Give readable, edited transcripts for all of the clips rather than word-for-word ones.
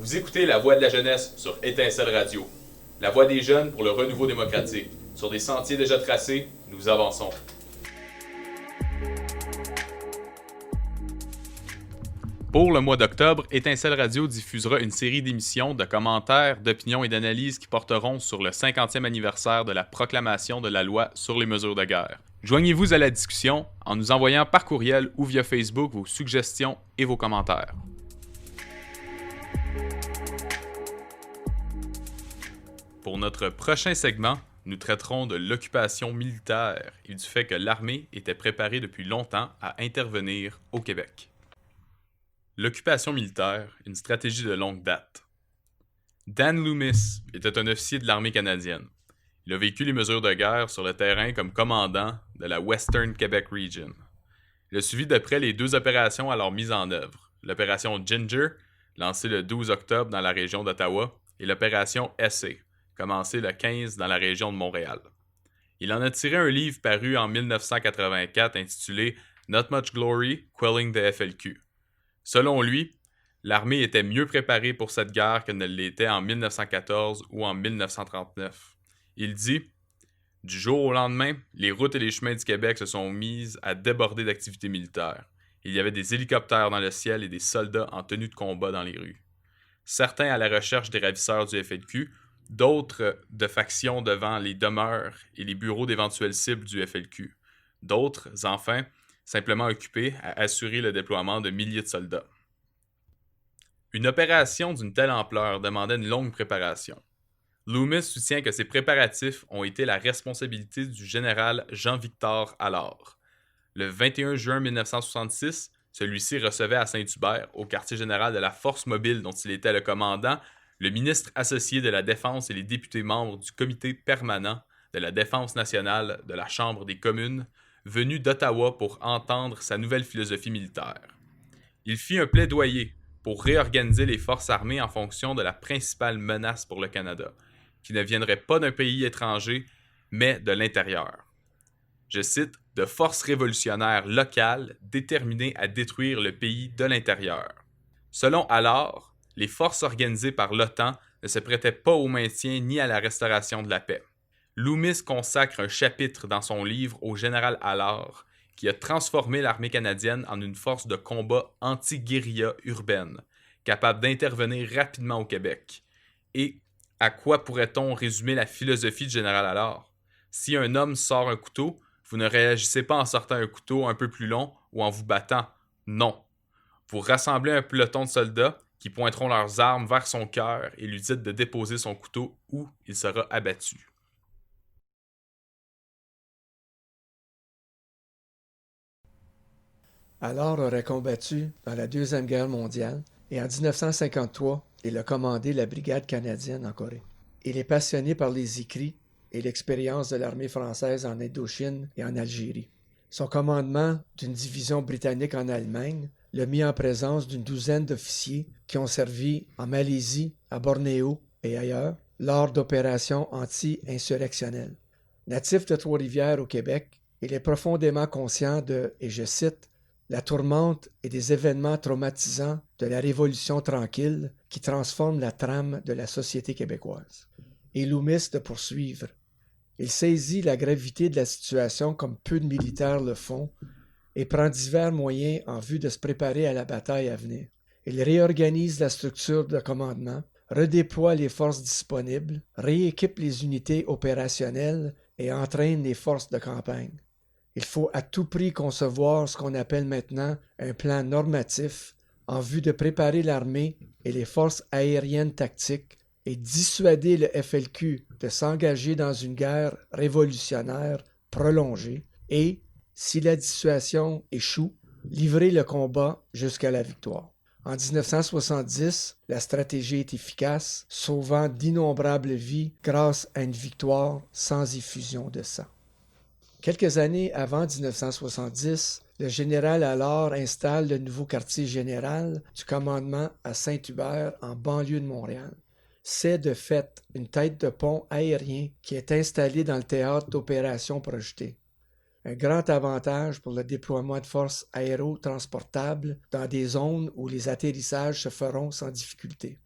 Vous écoutez La Voix de la jeunesse sur Étincelle Radio. La voix des jeunes pour le renouveau démocratique. Sur des sentiers déjà tracés, nous avançons. Pour le mois d'octobre, Étincelle Radio diffusera une série d'émissions, de commentaires, d'opinions et d'analyses qui porteront sur le 50e anniversaire de la proclamation de la loi sur les mesures de guerre. Joignez-vous à la discussion en nous envoyant par courriel ou via Facebook vos suggestions et vos commentaires. Pour notre prochain segment, nous traiterons de l'occupation militaire et du fait que l'armée était préparée depuis longtemps à intervenir au Québec. L'occupation militaire, une stratégie de longue date. Dan Loomis était un officier de l'armée canadienne. Il a vécu les mesures de guerre sur le terrain comme commandant de la Western Quebec Region. Il a suivi de près les deux opérations alors mises en œuvre. L'opération Ginger, lancée le 12 octobre dans la région d'Ottawa, et l'opération Essay, commencée le 15 dans la région de Montréal. Il en a tiré un livre paru en 1984 intitulé Not Much Glory, Quelling the FLQ. Selon lui, l'armée était mieux préparée pour cette guerre que ne l'était en 1914 ou en 1939. Il dit « Du jour au lendemain, les routes et les chemins du Québec se sont mises à déborder d'activités militaires. Il y avait des hélicoptères dans le ciel et des soldats en tenue de combat dans les rues. Certains à la recherche des ravisseurs du FLQ, d'autres de factions devant les demeures et les bureaux d'éventuelles cibles du FLQ. D'autres, enfin, simplement occupés à assurer le déploiement de milliers de soldats. Une opération d'une telle ampleur demandait une longue préparation. Loomis soutient que ces préparatifs ont été la responsabilité du général Jean-Victor Allard. Le 21 juin 1966, celui-ci recevait à Saint-Hubert, au quartier général de la Force mobile dont il était le commandant, le ministre associé de la Défense et les députés membres du comité permanent de la Défense nationale de la Chambre des communes, venu d'Ottawa pour entendre sa nouvelle philosophie militaire. Il fit un plaidoyer pour réorganiser les forces armées en fonction de la principale menace pour le Canada, qui ne viendrait pas d'un pays étranger, mais de l'intérieur. Je cite, « de forces révolutionnaires locales déterminées à détruire le pays de l'intérieur ». Selon Allard, les forces organisées par l'OTAN ne se prêtaient pas au maintien ni à la restauration de la paix. Loomis consacre un chapitre dans son livre au général Allard, qui a transformé l'armée canadienne en une force de combat anti-guérilla urbaine, capable d'intervenir rapidement au Québec. Et à quoi pourrait-on résumer la philosophie du général Allard? Si un homme sort un couteau, vous ne réagissez pas en sortant un couteau un peu plus long ou en vous battant. Non. Vous rassemblez un peloton de soldats qui pointeront leurs armes vers son cœur et lui dites de déposer son couteau ou il sera abattu. Allard aurait combattu dans la Deuxième Guerre mondiale et en 1953, il a commandé la Brigade canadienne en Corée. Il est passionné par les écrits et l'expérience de l'armée française en Indochine et en Algérie. Son commandement d'une division britannique en Allemagne l'a mis en présence d'une douzaine d'officiers qui ont servi en Malaisie, à Bornéo et ailleurs lors d'opérations anti-insurrectionnelles. Natif de Trois-Rivières au Québec, il est profondément conscient de, et je cite, la tourmente et des événements traumatisants de la Révolution tranquille qui transforment la trame de la société québécoise. Et Loomis de poursuivre. Il saisit la gravité de la situation comme peu de militaires le font et prend divers moyens en vue de se préparer à la bataille à venir. Il réorganise la structure de commandement, redéploie les forces disponibles, rééquipe les unités opérationnelles et entraîne les forces de campagne. Il faut à tout prix concevoir ce qu'on appelle maintenant un plan normatif en vue de préparer l'armée et les forces aériennes tactiques et dissuader le FLQ de s'engager dans une guerre révolutionnaire prolongée et, si la dissuasion échoue, livrer le combat jusqu'à la victoire. En 1970, la stratégie est efficace, sauvant d'innombrables vies grâce à une victoire sans effusion de sang. Quelques années avant 1970, le général Allard installe le nouveau quartier général du commandement à Saint-Hubert, en banlieue de Montréal. C'est de fait une tête de pont aérien qui est installée dans le théâtre d'opérations projetées. Un grand avantage pour le déploiement de forces aérotransportables dans des zones où les atterrissages se feront sans difficulté.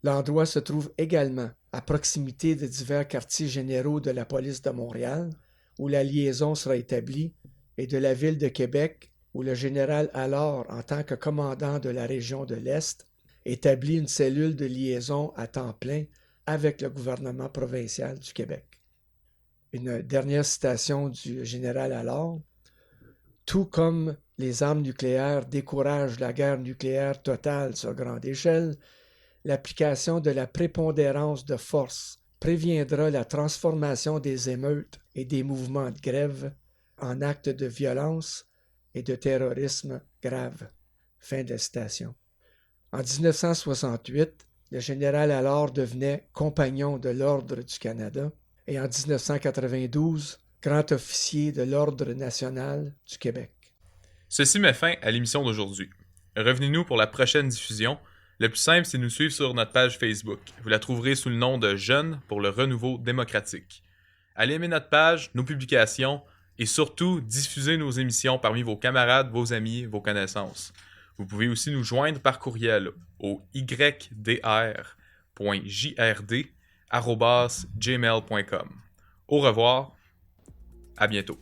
L'endroit se trouve également à proximité de divers quartiers généraux de la police de Montréal, où la liaison sera établie, et de la ville de Québec, où le général Allard, en tant que commandant de la région de l'Est, établit une cellule de liaison à temps plein avec le gouvernement provincial du Québec. Une dernière citation du général Allard. « Tout comme les armes nucléaires découragent la guerre nucléaire totale sur grande échelle, l'application de la prépondérance de force préviendra la transformation des émeutes et des mouvements de grève en actes de violence et de terrorisme grave. » Fin de la citation. En 1968, le général Allard devenait compagnon de l'Ordre du Canada et en 1992, grand officier de l'Ordre national du Québec. Ceci met fin à l'émission d'aujourd'hui. Revenez-nous pour la prochaine diffusion. Le plus simple, c'est de nous suivre sur notre page Facebook. Vous la trouverez sous le nom de Jeunes pour le renouveau démocratique. Allez aimer notre page, nos publications et surtout diffusez nos émissions parmi vos camarades, vos amis, vos connaissances. Vous pouvez aussi nous joindre par courriel au ydr.jrd@gmail.com. Au revoir, à bientôt.